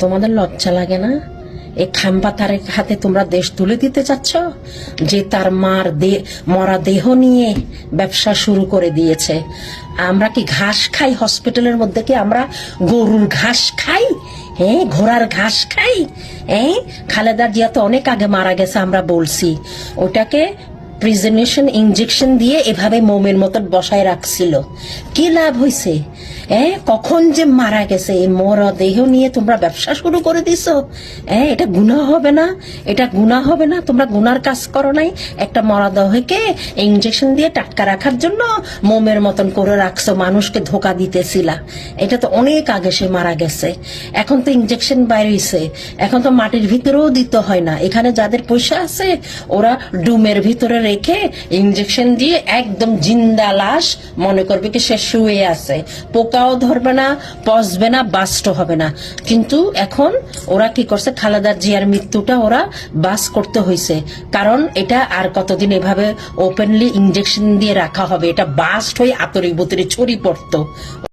তোমাদের লজ্জা লাগে না? এই খাম্পাতারের হাতে তোমরা দেশ তুলে দিতে চাচ্ছ, যে তার মার মরা দেহ নিয়ে ব্যবসা শুরু করে দিয়েছে। আমরা কি ঘাস খাই হসপিটালের মধ্যে? কি আমরা গরুর ঘাস খাই? হ্যাঁ, ঘোড়ার ঘাস খাই? হ্যাঁ, খালেদা জিয়া তো অনেক আগে মারা গেছে, আমরা বলছি। ওটাকে প্রিজনেশন ইনজেকশন দিয়ে এভাবে মোমের মতন বসায় রাখছিল। কি লাভ হয়েছে? কখন যে মারা গেছে, এই মরা দেহ নিয়ে তোমরা ব্যবসা শুরু করে দিছো। এটা গুনাহ হবে না? এটা গুনাহ হবে না? তোমরা গুনার কাজ করো নাই? একটা মরা দেহকে ইনজেকশন দিয়ে টাটকা রাখার জন্য মোমের মতন করে রাখছো, মানুষকে ধোকা দিতেছিলা। এটা তো অনেক আগে সে মারা গেছে। এখন তো ইনজেকশন বাইরেছে, এখন তো মাটির ভিতরেও দিতে হয় না। এখানে যাদের পয়সা আছে ওরা ডুমের ভিতরে রেখে ইনজেকশন দিয়ে একদম জিন্দা লাশ মনে করবে কি সে শুয়ে আছে, পোকাও ধরবে না, পচবে না, বাস্ট হবে না। কিন্তু এখন ওরা কি করছে, খালেদা জিয়ার মৃত্যুটা ওরা বাস করতে হয়েছে, কারণ এটা আর কতদিন এভাবে ওপেনলি ইনজেকশন দিয়ে রাখা হবে? এটা বাস্ট হয়ে আতরে বুতরে ছড়ি পড়তো।